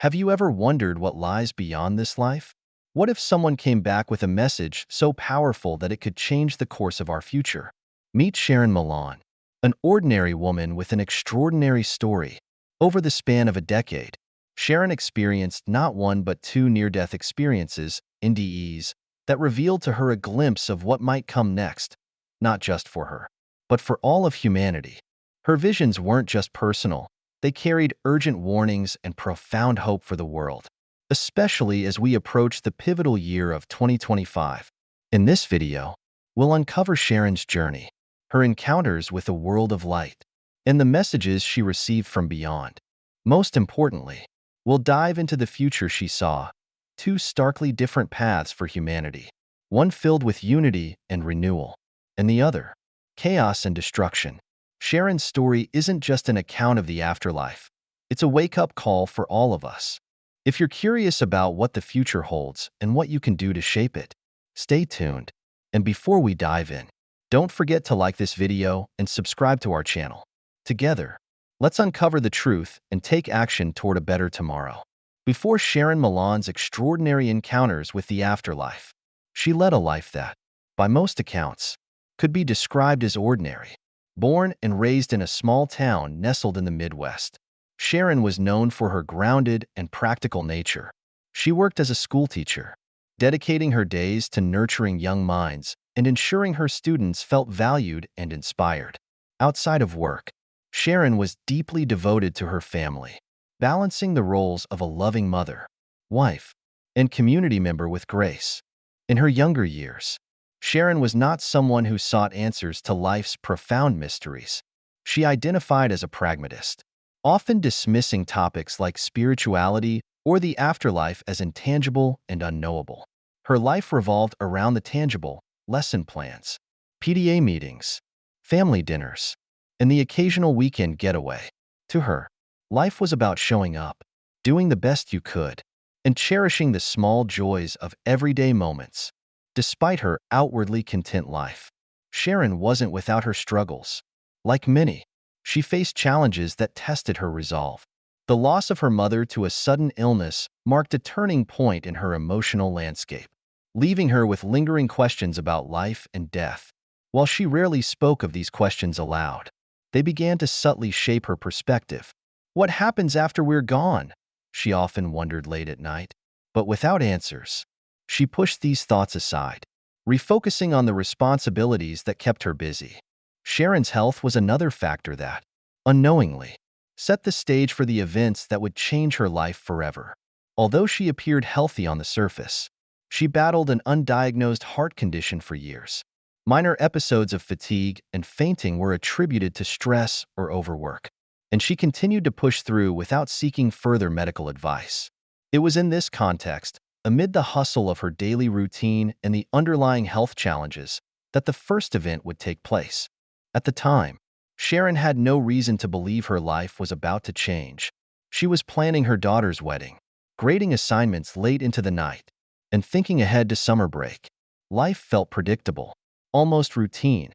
Have you ever wondered what lies beyond this life? What if someone came back with a message so powerful that it could change the course of our future? Meet Sharon Milan, an ordinary woman with an extraordinary story. Over the span of a decade, Sharon experienced not one but two near-death experiences, NDEs, that revealed to her a glimpse of what might come next, not just for her, but for all of humanity. Her visions weren't just personal. They carried urgent warnings and profound hope for the world, especially as we approach the pivotal year of 2025. In this video, we'll uncover Sharon's journey, her encounters with a world of light, and the messages she received from beyond. Most importantly, we'll dive into the future she saw, two starkly different paths for humanity, one filled with unity and renewal, and the other, chaos and destruction. Sharon's story isn't just an account of the afterlife. It's a wake-up call for all of us. If you're curious about what the future holds and what you can do to shape it, stay tuned. And before we dive in, don't forget to like this video and subscribe to our channel. Together, let's uncover the truth and take action toward a better tomorrow. Before Sharon Milan's extraordinary encounters with the afterlife, she led a life that, by most accounts, could be described as ordinary. Born and raised in a small town nestled in the Midwest, Sharon was known for her grounded and practical nature. She worked as a schoolteacher, dedicating her days to nurturing young minds and ensuring her students felt valued and inspired. Outside of work, Sharon was deeply devoted to her family, balancing the roles of a loving mother, wife, and community member with grace. In her younger years, Sharon was not someone who sought answers to life's profound mysteries. She identified as a pragmatist, often dismissing topics like spirituality or the afterlife as intangible and unknowable. Her life revolved around the tangible, lesson plans, PTA meetings, family dinners, and the occasional weekend getaway. To her, life was about showing up, doing the best you could, and cherishing the small joys of everyday moments. Despite her outwardly content life, Sharon wasn't without her struggles. Like many, she faced challenges that tested her resolve. The loss of her mother to a sudden illness marked a turning point in her emotional landscape, leaving her with lingering questions about life and death. While she rarely spoke of these questions aloud, they began to subtly shape her perspective. What happens after we're gone? She often wondered late at night, but without answers. She pushed these thoughts aside, refocusing on the responsibilities that kept her busy. Sharon's health was another factor that, unknowingly, set the stage for the events that would change her life forever. Although she appeared healthy on the surface, she battled an undiagnosed heart condition for years. Minor episodes of fatigue and fainting were attributed to stress or overwork, and she continued to push through without seeking further medical advice. It was in this context, amid the hustle of her daily routine and the underlying health challenges, that the first event would take place. At the time, Sharon had no reason to believe her life was about to change. She was planning her daughter's wedding, grading assignments late into the night, and thinking ahead to summer break. Life felt predictable, almost routine,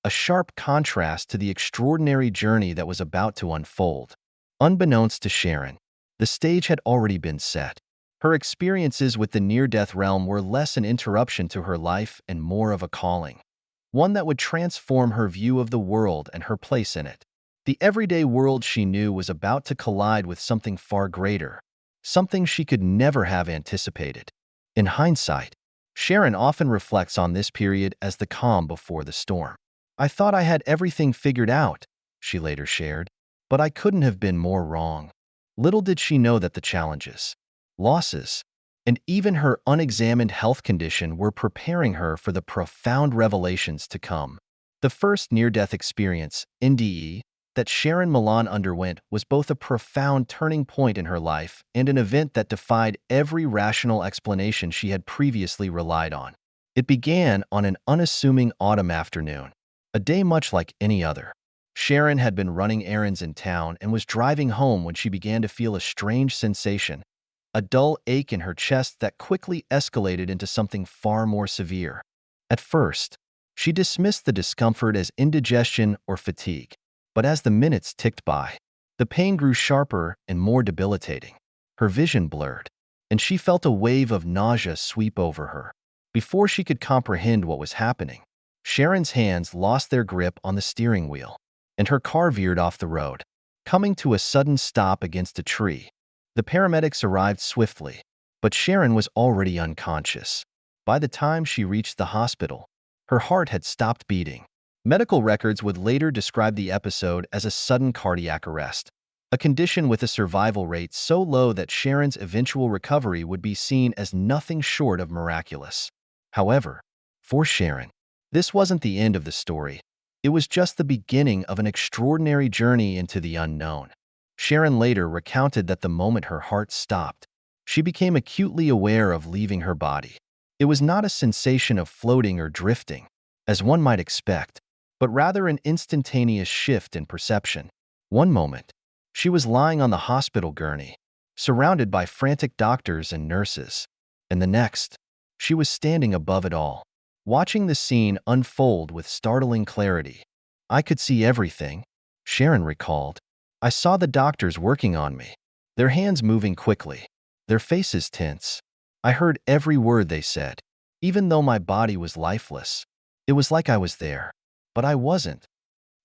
a sharp contrast to the extraordinary journey that was about to unfold. Unbeknownst to Sharon, the stage had already been set. Her experiences with the near-death realm were less an interruption to her life and more of a calling, one that would transform her view of the world and her place in it. The everyday world she knew was about to collide with something far greater, something she could never have anticipated. In hindsight, Sharon often reflects on this period as the calm before the storm. "I thought I had everything figured out," she later shared, "but I couldn't have been more wrong." Little did she know that the challenges, losses, and even her unexamined health condition were preparing her for the profound revelations to come. The first near-death experience, NDE, that Sharon Milan underwent was both a profound turning point in her life and an event that defied every rational explanation she had previously relied on. It began on an unassuming autumn afternoon, a day much like any other. Sharon had been running errands in town and was driving home when she began to feel a strange sensation, a dull ache in her chest that quickly escalated into something far more severe. At first, she dismissed the discomfort as indigestion or fatigue, but as the minutes ticked by, the pain grew sharper and more debilitating. Her vision blurred, and she felt a wave of nausea sweep over her. Before she could comprehend what was happening, Sharon's hands lost their grip on the steering wheel, and her car veered off the road, coming to a sudden stop against a tree. The paramedics arrived swiftly, but Sharon was already unconscious. By the time she reached the hospital, her heart had stopped beating. Medical records would later describe the episode as a sudden cardiac arrest, a condition with a survival rate so low that Sharon's eventual recovery would be seen as nothing short of miraculous. However, for Sharon, this wasn't the end of the story. It was just the beginning of an extraordinary journey into the unknown. Sharon later recounted that the moment her heart stopped, she became acutely aware of leaving her body. It was not a sensation of floating or drifting, as one might expect, but rather an instantaneous shift in perception. One moment, she was lying on the hospital gurney, surrounded by frantic doctors and nurses, and the next, she was standing above it all, watching the scene unfold with startling clarity. I could see everything, Sharon recalled. I saw the doctors working on me, their hands moving quickly, their faces tense. I heard every word they said. Even though my body was lifeless, it was like I was there, but I wasn't.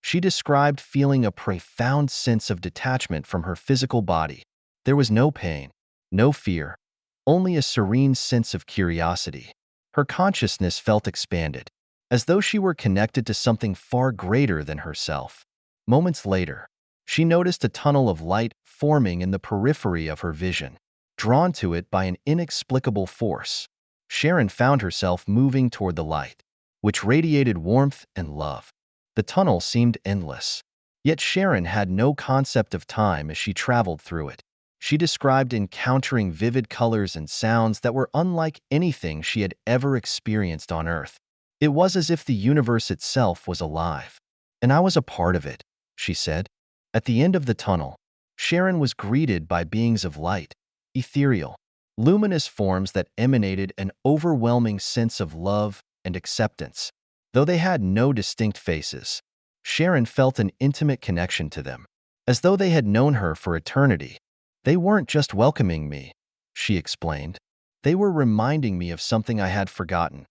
She described feeling a profound sense of detachment from her physical body. There was no pain, no fear, only a serene sense of curiosity. Her consciousness felt expanded, as though she were connected to something far greater than herself. Moments later, she noticed a tunnel of light forming in the periphery of her vision, drawn to it by an inexplicable force. Sharon found herself moving toward the light, which radiated warmth and love. The tunnel seemed endless, yet Sharon had no concept of time as she traveled through it. She described encountering vivid colors and sounds that were unlike anything she had ever experienced on Earth. It was as if the universe itself was alive, and I was a part of it, she said. At the end of the tunnel, Sharon was greeted by beings of light, ethereal, luminous forms that emanated an overwhelming sense of love and acceptance. Though they had no distinct faces, Sharon felt an intimate connection to them, as though they had known her for eternity. They weren't just welcoming me, she explained. They were reminding me of something I had forgotten,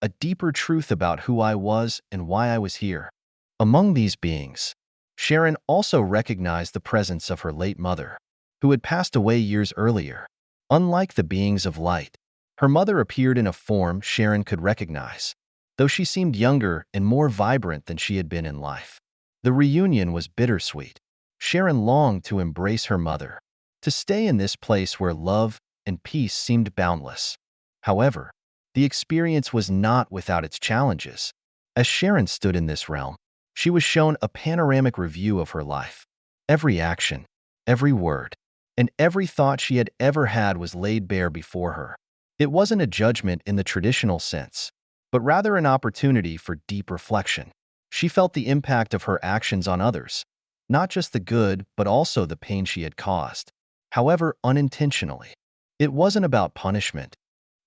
a deeper truth about who I was and why I was here. Among these beings, Sharon also recognized the presence of her late mother, who had passed away years earlier. Unlike the beings of light, her mother appeared in a form Sharon could recognize, though she seemed younger and more vibrant than she had been in life. The reunion was bittersweet. Sharon longed to embrace her mother, to stay in this place where love and peace seemed boundless. However, the experience was not without its challenges. As Sharon stood in this realm, she was shown a panoramic review of her life. Every action, every word, and every thought she had ever had was laid bare before her. It wasn't a judgment in the traditional sense, but rather an opportunity for deep reflection. She felt the impact of her actions on others, not just the good, but also the pain she had caused, however unintentionally. It wasn't about punishment,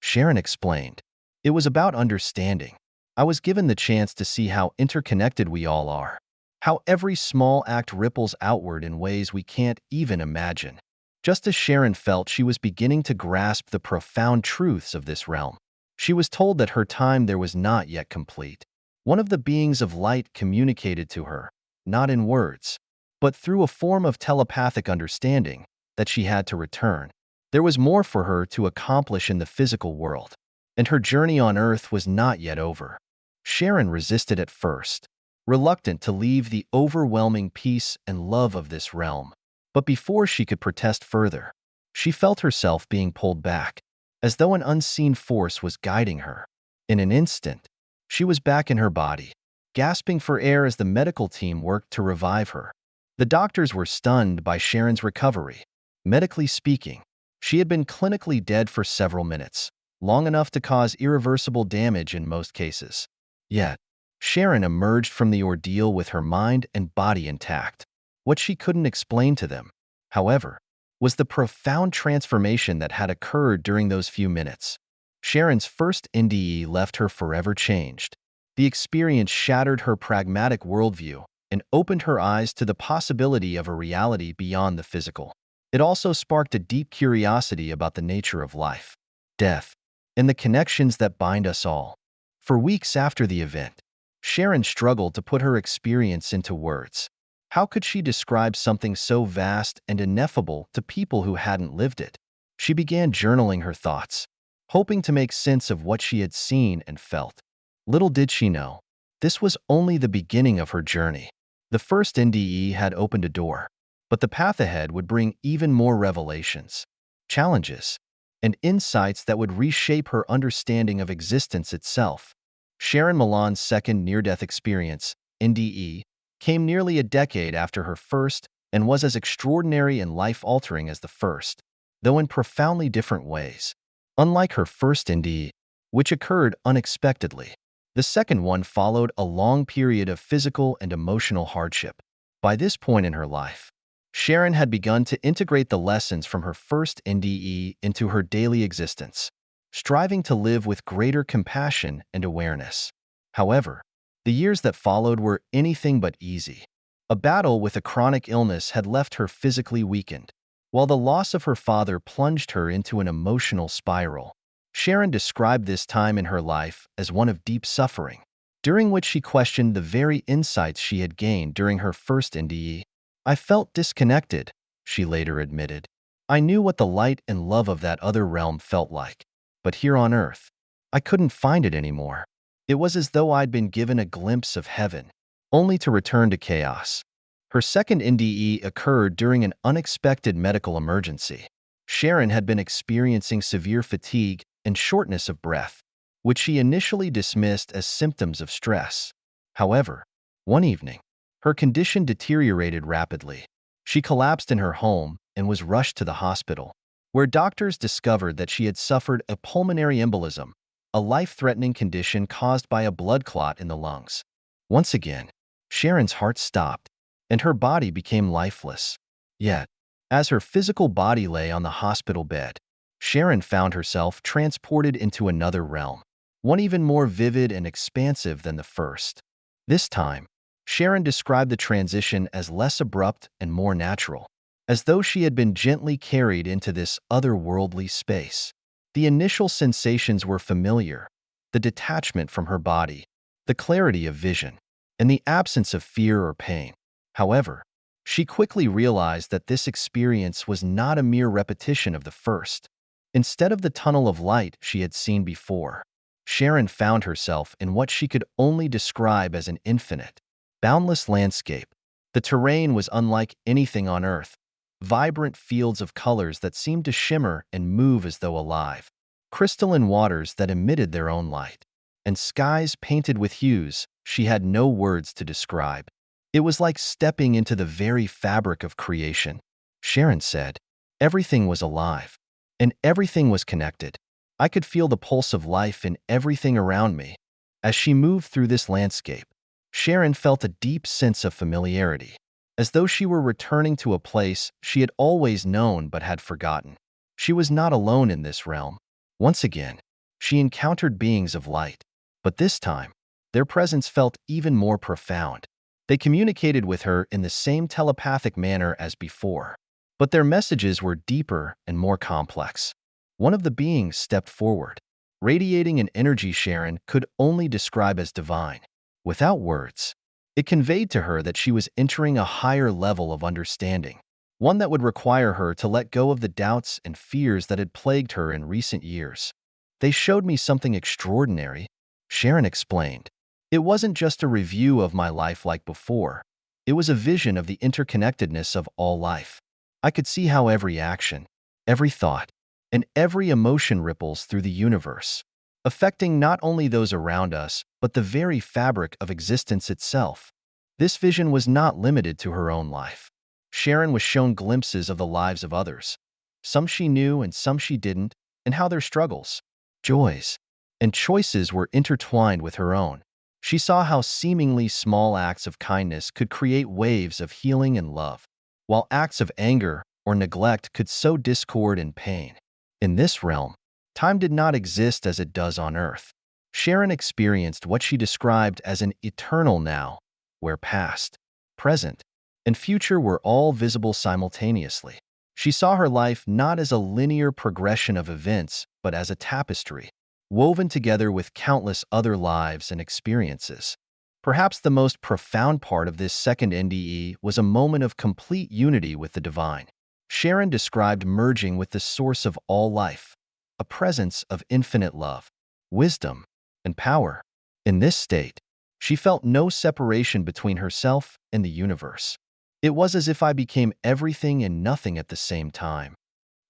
Sharon explained. It was about understanding. I was given the chance to see how interconnected we all are, how every small act ripples outward in ways we can't even imagine. Just as Sharon felt she was beginning to grasp the profound truths of this realm, she was told that her time there was not yet complete. One of the beings of light communicated to her, not in words, but through a form of telepathic understanding, that she had to return. There was more for her to accomplish in the physical world, and her journey on Earth was not yet over. Sharon resisted at first, reluctant to leave the overwhelming peace and love of this realm. But before she could protest further, she felt herself being pulled back, as though an unseen force was guiding her. In an instant, she was back in her body, gasping for air as the medical team worked to revive her. The doctors were stunned by Sharon's recovery. Medically speaking, she had been clinically dead for several minutes, long enough to cause irreversible damage in most cases. Yet, Sharon emerged from the ordeal with her mind and body intact. What she couldn't explain to them, however, was the profound transformation that had occurred during those few minutes. Sharon's first NDE left her forever changed. The experience shattered her pragmatic worldview and opened her eyes to the possibility of a reality beyond the physical. It also sparked a deep curiosity about the nature of life, death, and the connections that bind us all. For weeks after the event, Sharon struggled to put her experience into words. How could she describe something so vast and ineffable to people who hadn't lived it? She began journaling her thoughts, hoping to make sense of what she had seen and felt. Little did she know, this was only the beginning of her journey. The first NDE had opened a door, but the path ahead would bring even more revelations, challenges, and insights that would reshape her understanding of existence itself. Sharon Milan's second near-death experience, NDE, came nearly a decade after her first and was as extraordinary and life-altering as the first, though in profoundly different ways. Unlike her first NDE, which occurred unexpectedly, the second one followed a long period of physical and emotional hardship. By this point in her life, Sharon had begun to integrate the lessons from her first NDE into her daily existence, striving to live with greater compassion and awareness. However, the years that followed were anything but easy. A battle with a chronic illness had left her physically weakened, while the loss of her father plunged her into an emotional spiral. Sharon described this time in her life as one of deep suffering, during which she questioned the very insights she had gained during her first NDE. I felt disconnected, she later admitted. I knew what the light and love of that other realm felt like, but here on Earth, I couldn't find it anymore. It was as though I'd been given a glimpse of heaven, only to return to chaos. Her second NDE occurred during an unexpected medical emergency. Sharon had been experiencing severe fatigue and shortness of breath, which she initially dismissed as symptoms of stress. However, one evening, her condition deteriorated rapidly. She collapsed in her home and was rushed to the hospital, where doctors discovered that she had suffered a pulmonary embolism, a life-threatening condition caused by a blood clot in the lungs. Once again, Sharon's heart stopped, and her body became lifeless. Yet, as her physical body lay on the hospital bed, Sharon found herself transported into another realm, one even more vivid and expansive than the first. This time, Sharon described the transition as less abrupt and more natural, as though she had been gently carried into this otherworldly space. The initial sensations were familiar: the detachment from her body, the clarity of vision, and the absence of fear or pain. However, she quickly realized that this experience was not a mere repetition of the first. Instead of the tunnel of light she had seen before, Sharon found herself in what she could only describe as an infinite, boundless landscape. The terrain was unlike anything on Earth: vibrant fields of colors that seemed to shimmer and move as though alive, crystalline waters that emitted their own light, and skies painted with hues she had no words to describe. It was like stepping into the very fabric of creation. Sharon said, "Everything was alive, and everything was connected. I could feel the pulse of life in everything around me." As she moved through this landscape, Sharon felt a deep sense of familiarity, as though she were returning to a place she had always known but had forgotten. She was not alone in this realm. Once again, she encountered beings of light, but this time, their presence felt even more profound. They communicated with her in the same telepathic manner as before, but their messages were deeper and more complex. One of the beings stepped forward, radiating an energy Sharon could only describe as divine. Without words, it conveyed to her that she was entering a higher level of understanding, one that would require her to let go of the doubts and fears that had plagued her in recent years. "They showed me something extraordinary," Sharon explained. "It wasn't just a review of my life like before. It was a vision of the interconnectedness of all life. I could see how every action, every thought, and every emotion ripples through the universe, affecting not only those around us, but the very fabric of existence itself." This vision was not limited to her own life. Sharon was shown glimpses of the lives of others, some she knew and some she didn't, and how their struggles, joys, and choices were intertwined with her own. She saw how seemingly small acts of kindness could create waves of healing and love, while acts of anger or neglect could sow discord and pain. In this realm, time did not exist as it does on Earth. Sharon experienced what she described as an eternal now, where past, present, and future were all visible simultaneously. She saw her life not as a linear progression of events, but as a tapestry, woven together with countless other lives and experiences. Perhaps the most profound part of this second NDE was a moment of complete unity with the divine. Sharon described merging with the source of all life, a presence of infinite love, wisdom, and power. In this state, she felt no separation between herself and the universe. It was as if I became everything and nothing at the same time.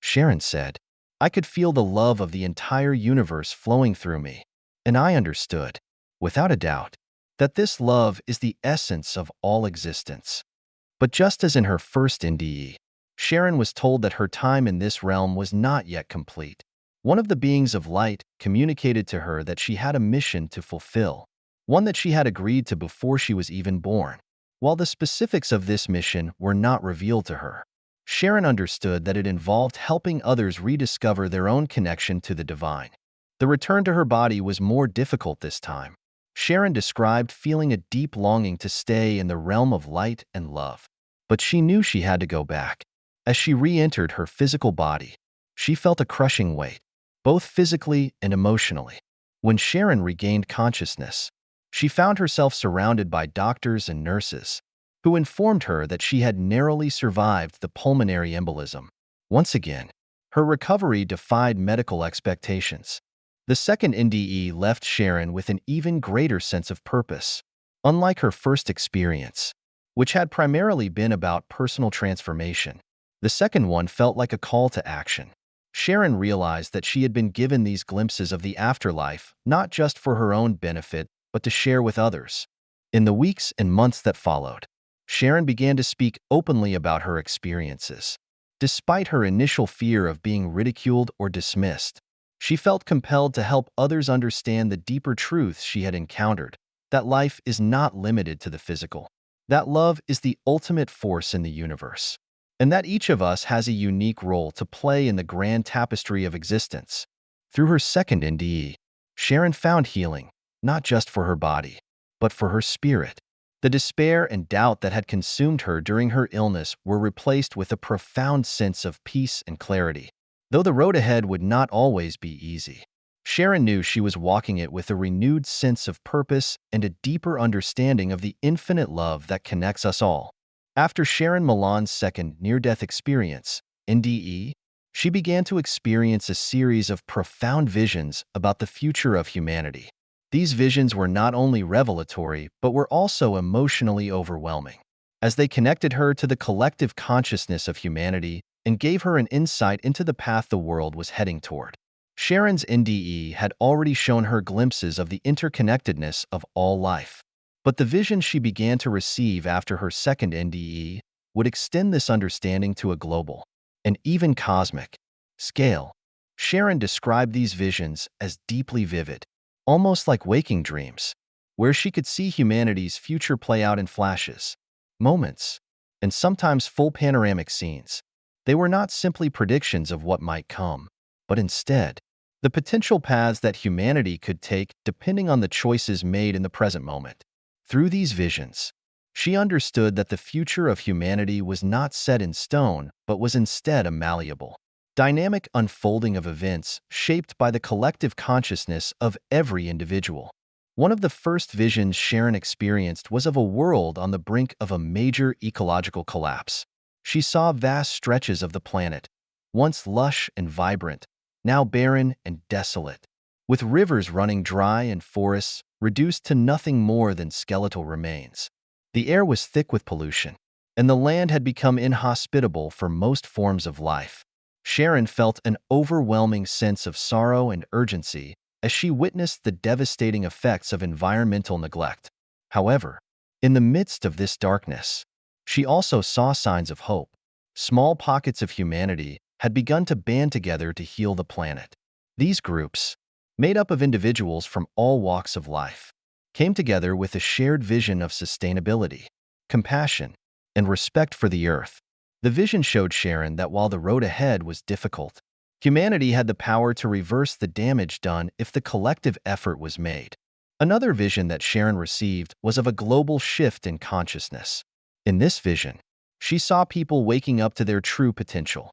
Sharon said, I could feel the love of the entire universe flowing through me, and I understood, without a doubt, that this love is the essence of all existence. But just as in her first NDE, Sharon was told that her time in this realm was not yet complete. One of the beings of light communicated to her that she had a mission to fulfill, one that she had agreed to before she was even born. While the specifics of this mission were not revealed to her, Sharon understood that it involved helping others rediscover their own connection to the divine. The return to her body was more difficult this time. Sharon described feeling a deep longing to stay in the realm of light and love. But she knew she had to go back. As she re-entered her physical body, she felt a crushing weight, both physically and emotionally. When Sharon regained consciousness, she found herself surrounded by doctors and nurses who informed her that she had narrowly survived the pulmonary embolism. Once again, her recovery defied medical expectations. The second NDE left Sharon with an even greater sense of purpose. Unlike her first experience, which had primarily been about personal transformation, the second one felt like a call to action. Sharon realized that she had been given these glimpses of the afterlife not just for her own benefit, but to share with others. In the weeks and months that followed, Sharon began to speak openly about her experiences. Despite her initial fear of being ridiculed or dismissed, she felt compelled to help others understand the deeper truths she had encountered, that life is not limited to the physical, that love is the ultimate force in the universe, and that each of us has a unique role to play in the grand tapestry of existence. Through her second NDE, Sharon found healing, not just for her body, but for her spirit. The despair and doubt that had consumed her during her illness were replaced with a profound sense of peace and clarity. Though the road ahead would not always be easy, Sharon knew she was walking it with a renewed sense of purpose and a deeper understanding of the infinite love that connects us all. After Sharon Milan's second near-death experience, NDE, she began to experience a series of profound visions about the future of humanity. These visions were not only revelatory, but were also emotionally overwhelming, as they connected her to the collective consciousness of humanity and gave her an insight into the path the world was heading toward. Sharon's NDE had already shown her glimpses of the interconnectedness of all life, but the vision she began to receive after her second NDE would extend this understanding to a global, and even cosmic, scale. Sharon described these visions as deeply vivid, almost like waking dreams, where she could see humanity's future play out in flashes, moments, and sometimes full panoramic scenes. They were not simply predictions of what might come, but instead, the potential paths that humanity could take depending on the choices made in the present moment. Through these visions, she understood that the future of humanity was not set in stone, but was instead a malleable, dynamic unfolding of events shaped by the collective consciousness of every individual. One of the first visions Sharon experienced was of a world on the brink of a major ecological collapse. She saw vast stretches of the planet, once lush and vibrant, now barren and desolate, with rivers running dry and forests reduced to nothing more than skeletal remains. The air was thick with pollution, and the land had become inhospitable for most forms of life. Sharon felt an overwhelming sense of sorrow and urgency as she witnessed the devastating effects of environmental neglect. However, in the midst of this darkness, she also saw signs of hope. Small pockets of humanity had begun to band together to heal the planet. These groups, made up of individuals from all walks of life, came together with a shared vision of sustainability, compassion, and respect for the earth. The vision showed Sharon that while the road ahead was difficult, humanity had the power to reverse the damage done if the collective effort was made. Another vision that Sharon received was of a global shift in consciousness. In this vision, she saw people waking up to their true potential,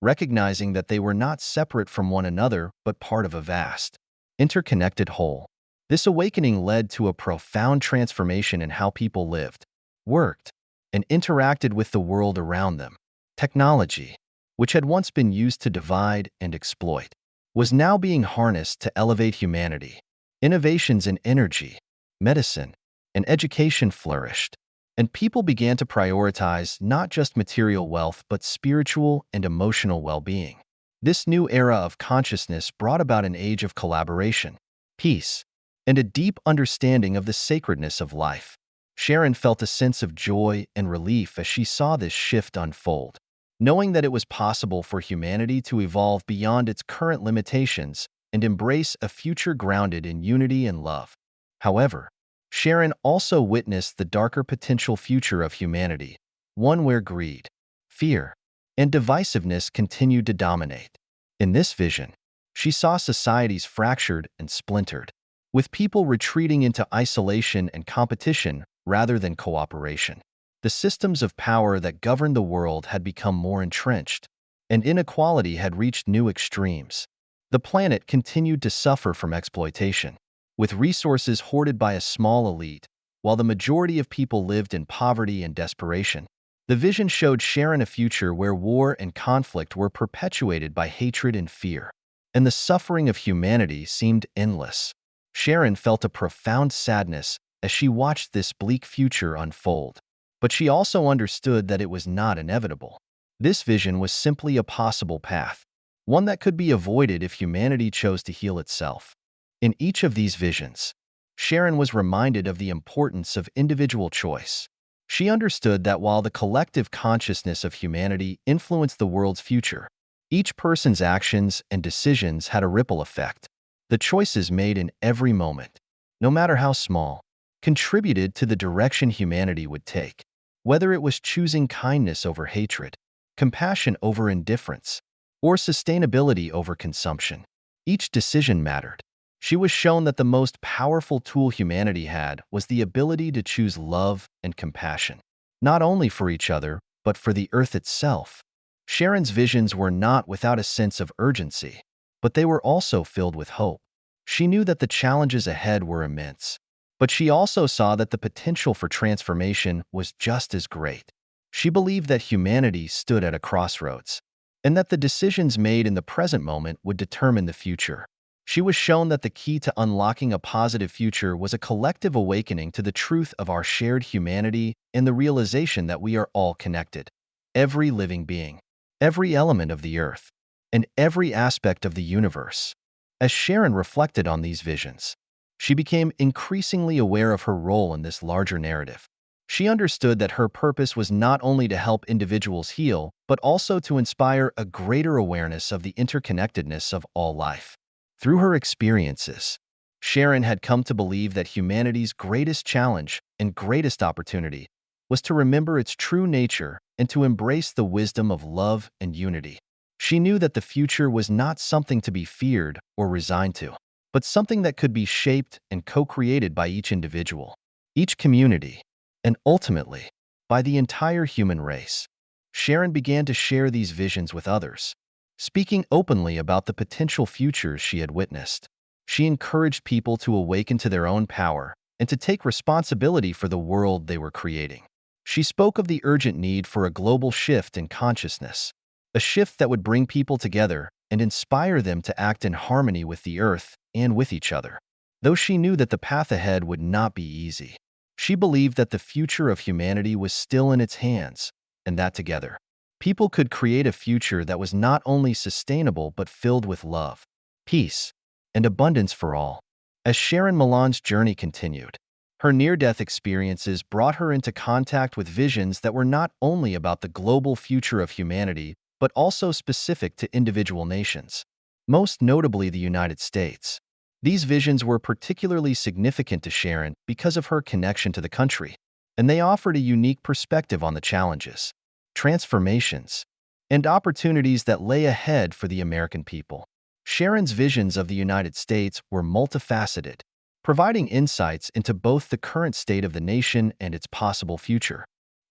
recognizing that they were not separate from one another but part of a vast, interconnected whole. This awakening led to a profound transformation in how people lived, worked, and interacted with the world around them. Technology, which had once been used to divide and exploit, was now being harnessed to elevate humanity. Innovations in energy, medicine, and education flourished, and people began to prioritize not just material wealth but spiritual and emotional well-being. This new era of consciousness brought about an age of collaboration, peace, and a deep understanding of the sacredness of life. Sharon felt a sense of joy and relief as she saw this shift unfold, knowing that it was possible for humanity to evolve beyond its current limitations and embrace a future grounded in unity and love. However, Sharon also witnessed the darker potential future of humanity, one where greed, fear, and divisiveness continued to dominate. In this vision, she saw societies fractured and splintered, with people retreating into isolation and competition rather than cooperation. The systems of power that governed the world had become more entrenched, and inequality had reached new extremes. The planet continued to suffer from exploitation, with resources hoarded by a small elite, while the majority of people lived in poverty and desperation. The vision showed Sharon a future where war and conflict were perpetuated by hatred and fear, and the suffering of humanity seemed endless. Sharon felt a profound sadness as she watched this bleak future unfold, but she also understood that it was not inevitable. This vision was simply a possible path, one that could be avoided if humanity chose to heal itself. In each of these visions, Sharon was reminded of the importance of individual choice. She understood that while the collective consciousness of humanity influenced the world's future, each person's actions and decisions had a ripple effect. The choices made in every moment, no matter how small, contributed to the direction humanity would take. Whether it was choosing kindness over hatred, compassion over indifference, or sustainability over consumption, each decision mattered. She was shown that the most powerful tool humanity had was the ability to choose love and compassion, not only for each other, but for the earth itself. Sharon's visions were not without a sense of urgency, but they were also filled with hope. She knew that the challenges ahead were immense, but she also saw that the potential for transformation was just as great. She believed that humanity stood at a crossroads, and that the decisions made in the present moment would determine the future. She was shown that the key to unlocking a positive future was a collective awakening to the truth of our shared humanity and the realization that we are all connected. Every living being, every element of the earth, and every aspect of the universe. As Sharon reflected on these visions, she became increasingly aware of her role in this larger narrative. She understood that her purpose was not only to help individuals heal, but also to inspire a greater awareness of the interconnectedness of all life. Through her experiences, Sharon had come to believe that humanity's greatest challenge and greatest opportunity was to remember its true nature and to embrace the wisdom of love and unity. She knew that the future was not something to be feared or resigned to, but something that could be shaped and co-created by each individual, each community, and ultimately, by the entire human race. Sharon began to share these visions with others, speaking openly about the potential futures she had witnessed. She encouraged people to awaken to their own power and to take responsibility for the world they were creating. She spoke of the urgent need for a global shift in consciousness, a shift that would bring people together and inspire them to act in harmony with the earth and with each other. Though she knew that the path ahead would not be easy, she believed that the future of humanity was still in its hands, and that together, people could create a future that was not only sustainable but filled with love, peace, and abundance for all. As Sharon Milan's journey continued, her near-death experiences brought her into contact with visions that were not only about the global future of humanity, but also specific to individual nations, most notably the United States. These visions were particularly significant to Sharon because of her connection to the country, and they offered a unique perspective on the challenges, transformations, and opportunities that lay ahead for the American people. Sharon's visions of the United States were multifaceted, providing insights into both the current state of the nation and its possible future.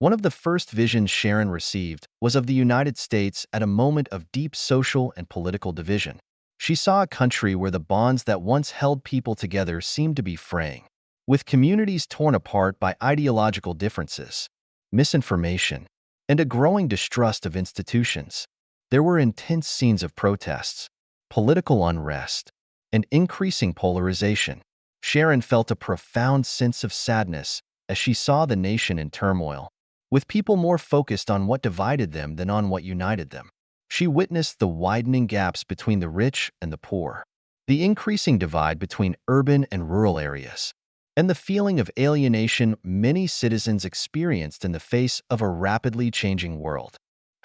One of the first visions Sharon received was of the United States at a moment of deep social and political division. She saw a country where the bonds that once held people together seemed to be fraying, with communities torn apart by ideological differences, misinformation, and a growing distrust of institutions. There were intense scenes of protests, political unrest, and increasing polarization. Sharon felt a profound sense of sadness as she saw the nation in turmoil, with people more focused on what divided them than on what united them. She witnessed the widening gaps between the rich and the poor, the increasing divide between urban and rural areas, and the feeling of alienation many citizens experienced in the face of a rapidly changing world.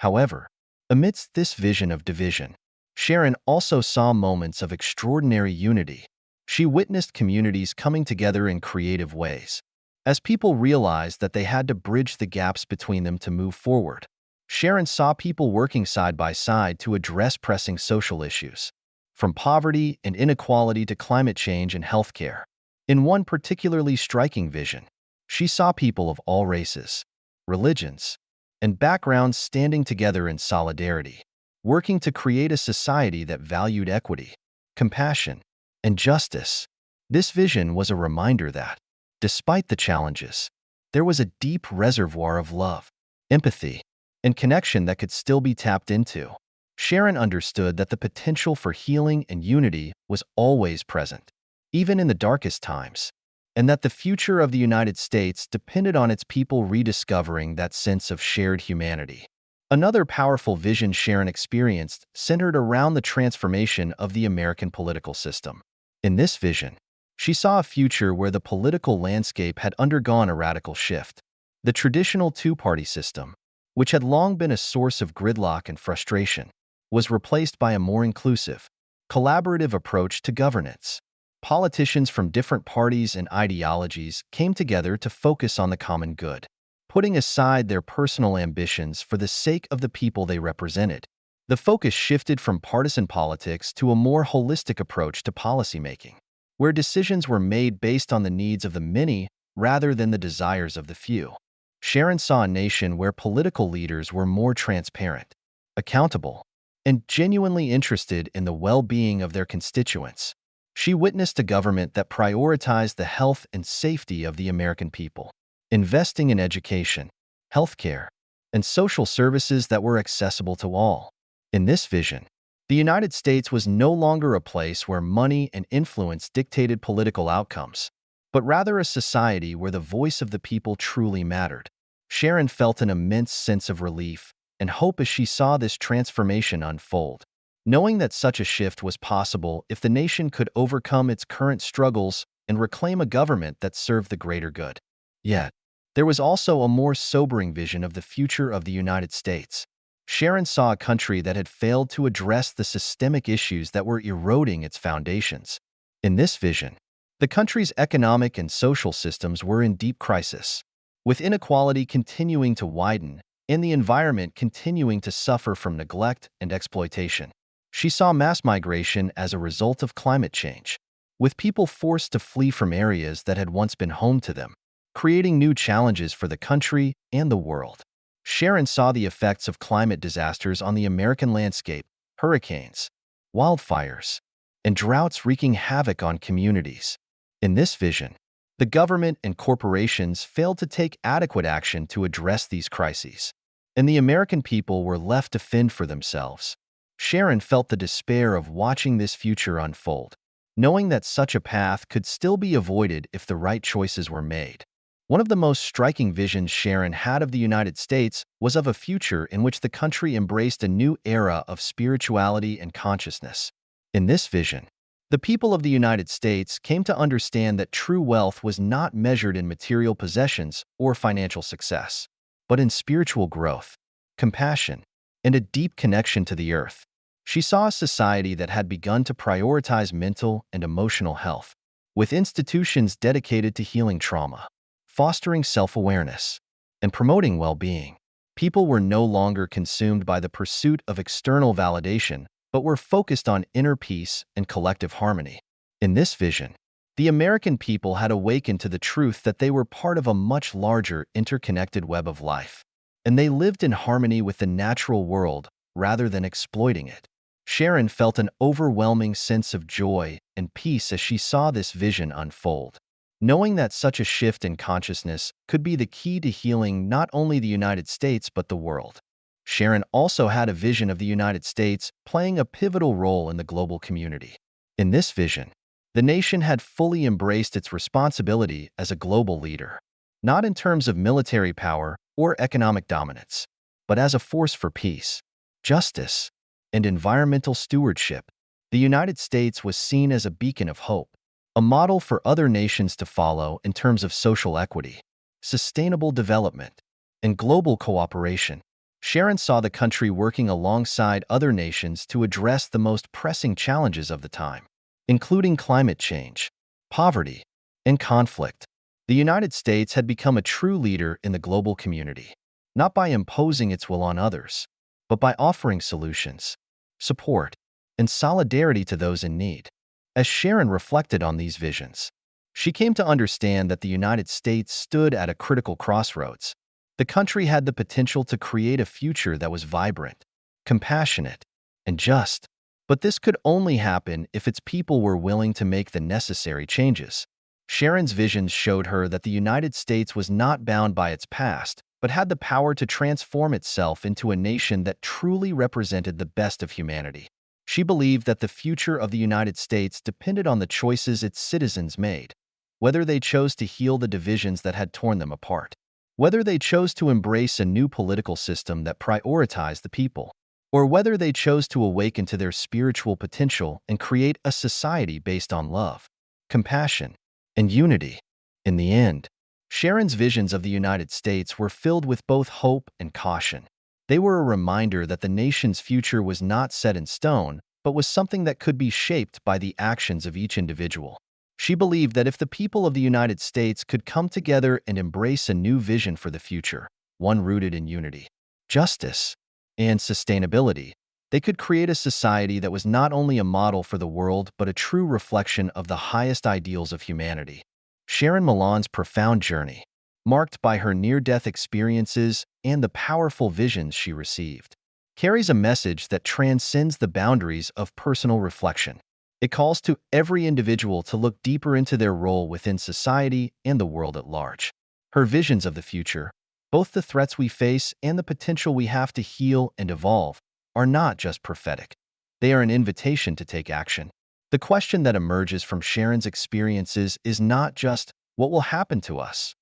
However, amidst this vision of division, Sharon also saw moments of extraordinary unity. She witnessed communities coming together in creative ways, as people realized that they had to bridge the gaps between them to move forward. Sharon saw people working side by side to address pressing social issues, from poverty and inequality to climate change and healthcare. In one particularly striking vision, she saw people of all races, religions, and backgrounds standing together in solidarity, working to create a society that valued equity, compassion, and justice. This vision was a reminder that, despite the challenges, there was a deep reservoir of love, empathy, and connection that could still be tapped into. Sharon understood that the potential for healing and unity was always present, even in the darkest times, and that the future of the United States depended on its people rediscovering that sense of shared humanity. Another powerful vision Sharon experienced centered around the transformation of the American political system. In this vision, she saw a future where the political landscape had undergone a radical shift. The traditional two-party system, which had long been a source of gridlock and frustration, was replaced by a more inclusive, collaborative approach to governance. Politicians from different parties and ideologies came together to focus on the common good, putting aside their personal ambitions for the sake of the people they represented. The focus shifted from partisan politics to a more holistic approach to policymaking, where decisions were made based on the needs of the many rather than the desires of the few. Sharon saw a nation where political leaders were more transparent, accountable, and genuinely interested in the well-being of their constituents. She witnessed a government that prioritized the health and safety of the American people, investing in education, healthcare, and social services that were accessible to all. In this vision, the United States was no longer a place where money and influence dictated political outcomes, but rather a society where the voice of the people truly mattered. Sharon felt an immense sense of relief and hope as she saw this transformation unfold, knowing that such a shift was possible if the nation could overcome its current struggles and reclaim a government that served the greater good. Yet, there was also a more sobering vision of the future of the United States. Sharon saw a country that had failed to address the systemic issues that were eroding its foundations. In this vision, the country's economic and social systems were in deep crisis, with inequality continuing to widen and the environment continuing to suffer from neglect and exploitation. She saw mass migration as a result of climate change, with people forced to flee from areas that had once been home to them, creating new challenges for the country and the world. Sharon saw the effects of climate disasters on the American landscape: hurricanes, wildfires, and droughts wreaking havoc on communities. In this vision, the government and corporations failed to take adequate action to address these crises, and the American people were left to fend for themselves. Sharon felt the despair of watching this future unfold, knowing that such a path could still be avoided if the right choices were made. One of the most striking visions Sharon had of the United States was of a future in which the country embraced a new era of spirituality and consciousness. In this vision, the people of the United States came to understand that true wealth was not measured in material possessions or financial success, but in spiritual growth, compassion, and a deep connection to the earth. She saw a society that had begun to prioritize mental and emotional health, with institutions dedicated to healing trauma, fostering self-awareness, and promoting well-being. People were no longer consumed by the pursuit of external validation, but were focused on inner peace and collective harmony. In this vision, The American people had awakened to the truth that they were part of a much larger, interconnected web of life, and they lived in harmony with the natural world rather than exploiting it. Sharon felt an overwhelming sense of joy and peace as she saw this vision unfold, knowing that such a shift in consciousness could be the key to healing not only the United States but the world. Sharon also had a vision of the United States playing a pivotal role in the global community. In this vision, the nation had fully embraced its responsibility as a global leader, not in terms of military power or economic dominance, but as a force for peace, justice, and environmental stewardship. The United States was seen as a beacon of hope, a model for other nations to follow in terms of social equity, sustainable development, and global cooperation. Sharon saw the country working alongside other nations to address the most pressing challenges of the time, including climate change, poverty, and conflict. The United States had become a true leader in the global community, not by imposing its will on others, but by offering solutions, support, and solidarity to those in need. As Sharon reflected on these visions, she came to understand that the United States stood at a critical crossroads. The country had the potential to create a future that was vibrant, compassionate, and just. But this could only happen if its people were willing to make the necessary changes. Sharon's visions showed her that the United States was not bound by its past, but had the power to transform itself into a nation that truly represented the best of humanity. She believed that the future of the United States depended on the choices its citizens made, whether they chose to heal the divisions that had torn them apart, whether they chose to embrace a new political system that prioritized the people, or whether they chose to awaken to their spiritual potential and create a society based on love, compassion, and unity. In the end, Sharon's visions of the United States were filled with both hope and caution. They were a reminder that the nation's future was not set in stone, but was something that could be shaped by the actions of each individual. She believed that if the people of the United States could come together and embrace a new vision for the future, one rooted in unity, justice, and sustainability, they could create a society that was not only a model for the world but a true reflection of the highest ideals of humanity. Sharon Milan's profound journey, marked by her near-death experiences and the powerful visions she received, carries a message that transcends the boundaries of personal reflection. It calls to every individual to look deeper into their role within society and the world at large. Her visions of the future, both the threats we face and the potential we have to heal and evolve, are not just prophetic. They are an invitation to take action. The question that emerges from Sharon's experiences is not just what will happen to us,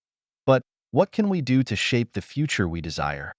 but what can we do to shape the future we desire?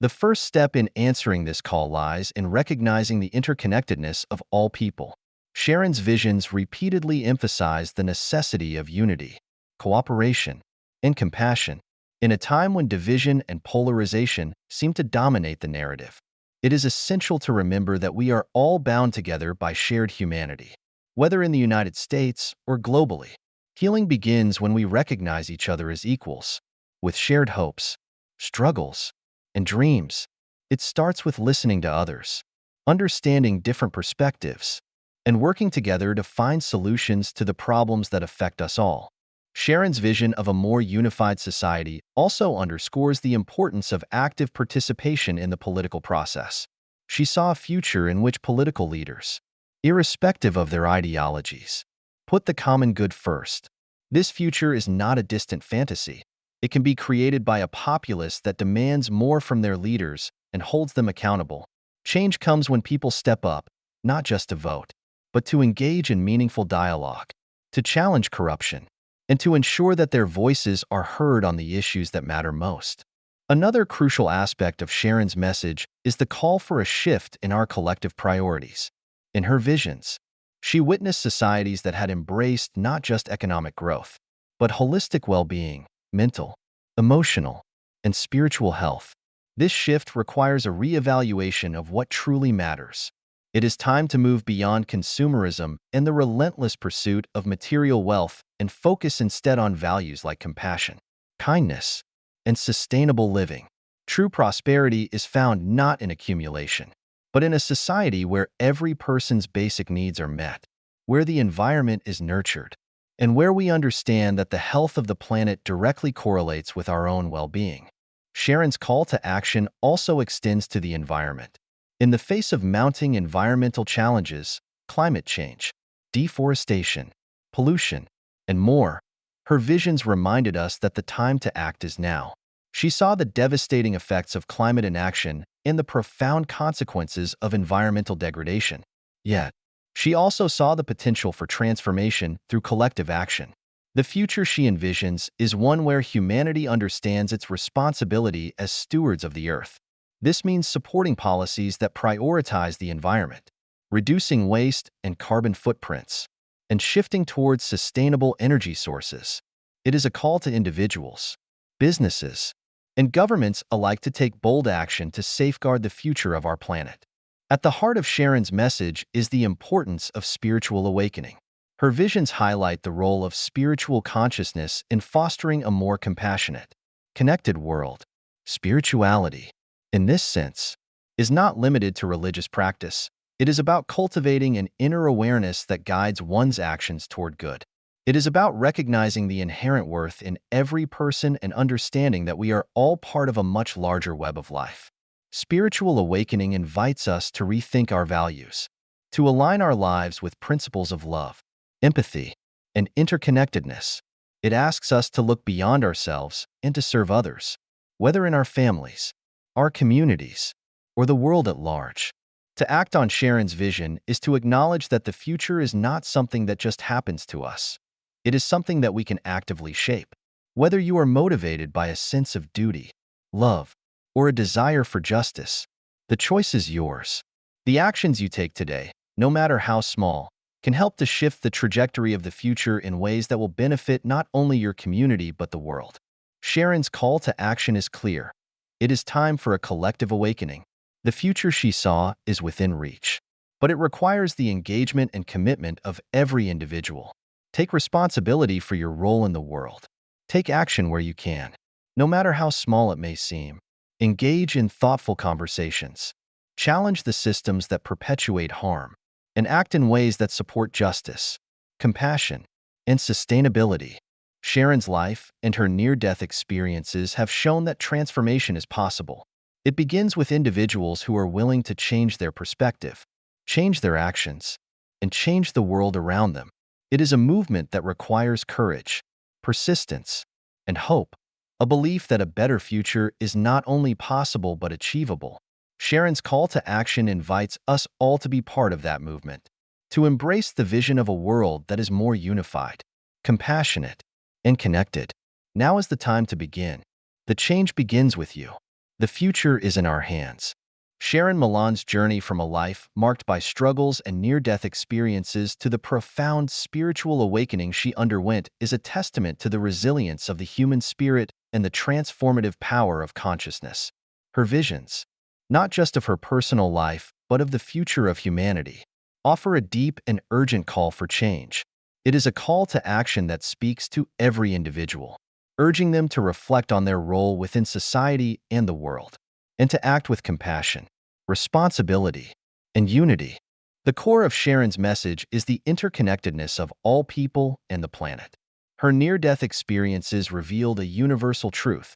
The first step in answering this call lies in recognizing the interconnectedness of all people. Sharon's visions repeatedly emphasized the necessity of unity, cooperation, and compassion. In a time when division and polarization seem to dominate the narrative, it is essential to remember that we are all bound together by shared humanity. Whether in the United States or globally, healing begins when we recognize each other as equals, with shared hopes, struggles, and dreams. It starts with listening to others, understanding different perspectives, and working together to find solutions to the problems that affect us all. Sharon's vision of a more unified society also underscores the importance of active participation in the political process. She saw a future in which political leaders, irrespective of their ideologies, put the common good first. This future is not a distant fantasy. It can be created by a populace that demands more from their leaders and holds them accountable. Change comes when people step up, not just to vote, but to engage in meaningful dialogue, to challenge corruption, and to ensure that their voices are heard on the issues that matter most. Another crucial aspect of Sharon's message is the call for a shift in our collective priorities. In her visions, she witnessed societies that had embraced not just economic growth, but holistic well-being, mental, emotional, and spiritual health. This shift requires a reevaluation of what truly matters. It is time to move beyond consumerism and the relentless pursuit of material wealth and focus instead on values like compassion, kindness, and sustainable living. True prosperity is found not in accumulation, but in a society where every person's basic needs are met, where the environment is nurtured, and where we understand that the health of the planet directly correlates with our own well-being. Sharon's call to action also extends to the environment. In the face of mounting environmental challenges, climate change, deforestation, pollution, and more, her visions reminded us that the time to act is now. She saw the devastating effects of climate inaction and the profound consequences of environmental degradation. Yet, she also saw the potential for transformation through collective action. The future she envisions is one where humanity understands its responsibility as stewards of the Earth. This means supporting policies that prioritize the environment, reducing waste and carbon footprints, and shifting towards sustainable energy sources. It is a call to individuals, businesses, and governments alike to take bold action to safeguard the future of our planet. At the heart of Sharon's message is the importance of spiritual awakening. Her visions highlight the role of spiritual consciousness in fostering a more compassionate, connected world. Spirituality, in this sense, is not limited to religious practice. It is about cultivating an inner awareness that guides one's actions toward good. It is about recognizing the inherent worth in every person and understanding that we are all part of a much larger web of life. Spiritual awakening invites us to rethink our values, to align our lives with principles of love, empathy, and interconnectedness. It asks us to look beyond ourselves and to serve others, whether in our families, our communities, or the world at large. To act on Sharon's vision is to acknowledge that the future is not something that just happens to us. It is something that we can actively shape. Whether you are motivated by a sense of duty, love, or a desire for justice, the choice is yours. The actions you take today, no matter how small, can help to shift the trajectory of the future in ways that will benefit not only your community but the world. Sharon's call to action is clear. It is time for a collective awakening. The future she saw is within reach, but it requires the engagement and commitment of every individual. Take responsibility for your role in the world. Take action where you can, no matter how small it may seem. Engage in thoughtful conversations. Challenge the systems that perpetuate harm, and act in ways that support justice, compassion, and sustainability. Sharon's life and her near-death experiences have shown that transformation is possible. It begins with individuals who are willing to change their perspective, change their actions, and change the world around them. It is a movement that requires courage, persistence, and hope, a belief that a better future is not only possible but achievable. Sharon's call to action invites us all to be part of that movement, to embrace the vision of a world that is more unified, compassionate, and connected. Now is the time to begin. The change begins with you. The future is in our hands. Sharon Milan's journey from a life marked by struggles and near-death experiences to the profound spiritual awakening she underwent is a testament to the resilience of the human spirit and the transformative power of consciousness. Her visions, not just of her personal life, but of the future of humanity, offer a deep and urgent call for change. It is a call to action that speaks to every individual, urging them to reflect on their role within society and the world, and to act with compassion, responsibility, and unity. The core of Sharon's message is the interconnectedness of all people and the planet. Her near-death experiences revealed a universal truth.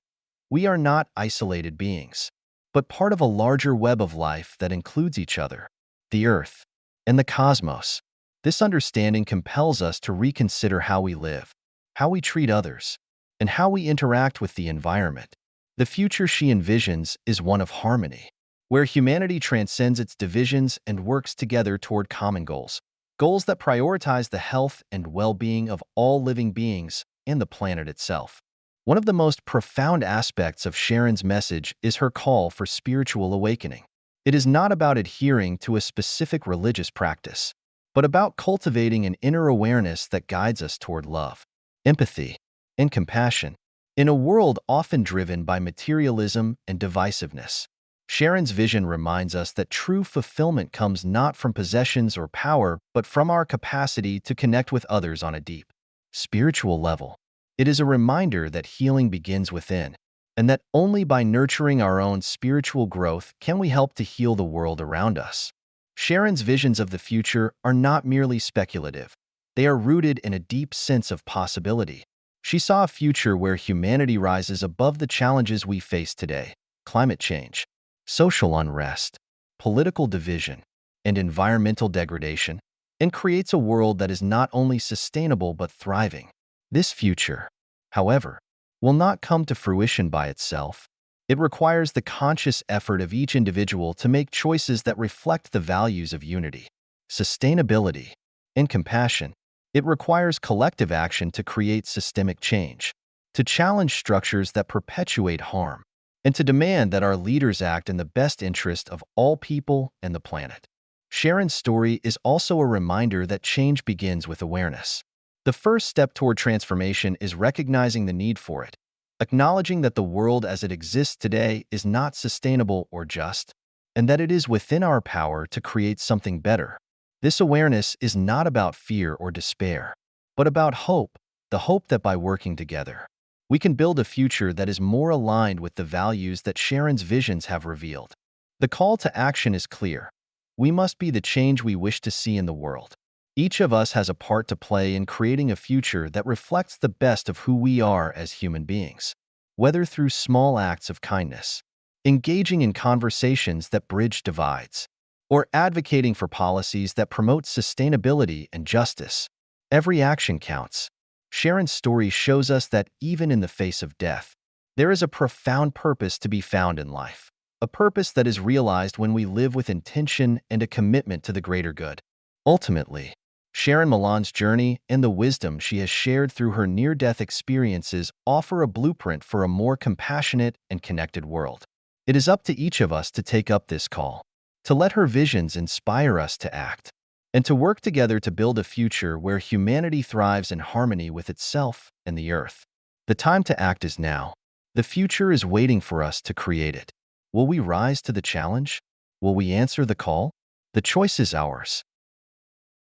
We are not isolated beings, but part of a larger web of life that includes each other, the Earth, and the cosmos. This understanding compels us to reconsider how we live, how we treat others, and how we interact with the environment. The future she envisions is one of harmony, where humanity transcends its divisions and works together toward common goals, goals that prioritize the health and well-being of all living beings and the planet itself. One of the most profound aspects of Sharon's message is her call for spiritual awakening. It is not about adhering to a specific religious practice, but about cultivating an inner awareness that guides us toward love, empathy, and compassion. In a world often driven by materialism and divisiveness, Sharon's vision reminds us that true fulfillment comes not from possessions or power, but from our capacity to connect with others on a deep, spiritual level. It is a reminder that healing begins within, and that only by nurturing our own spiritual growth can we help to heal the world around us. Sharon's visions of the future are not merely speculative. They are rooted in a deep sense of possibility. She saw a future where humanity rises above the challenges we face today: climate change, social unrest, political division, and environmental degradation, and creates a world that is not only sustainable but thriving. This future, however, will not come to fruition by itself. It requires the conscious effort of each individual to make choices that reflect the values of unity, sustainability, and compassion. It requires collective action to create systemic change, to challenge structures that perpetuate harm, and to demand that our leaders act in the best interest of all people and the planet. Sharon's story is also a reminder that change begins with awareness. The first step toward transformation is recognizing the need for it, acknowledging that the world as it exists today is not sustainable or just, and that it is within our power to create something better. This awareness is not about fear or despair, but about hope, the hope that by working together, we can build a future that is more aligned with the values that Sharon's visions have revealed. The call to action is clear. We must be the change we wish to see in the world. Each of us has a part to play in creating a future that reflects the best of who we are as human beings. Whether through small acts of kindness, engaging in conversations that bridge divides, or advocating for policies that promote sustainability and justice, every action counts. Sharon's story shows us that even in the face of death, there is a profound purpose to be found in life, a purpose that is realized when we live with intention and a commitment to the greater good. Ultimately, Sharon Milan's journey and the wisdom she has shared through her near-death experiences offer a blueprint for a more compassionate and connected world. It is up to each of us to take up this call, to let her visions inspire us to act, and to work together to build a future where humanity thrives in harmony with itself and the earth. The time to act is now. The future is waiting for us to create it. Will we rise to the challenge? Will we answer the call? The choice is ours.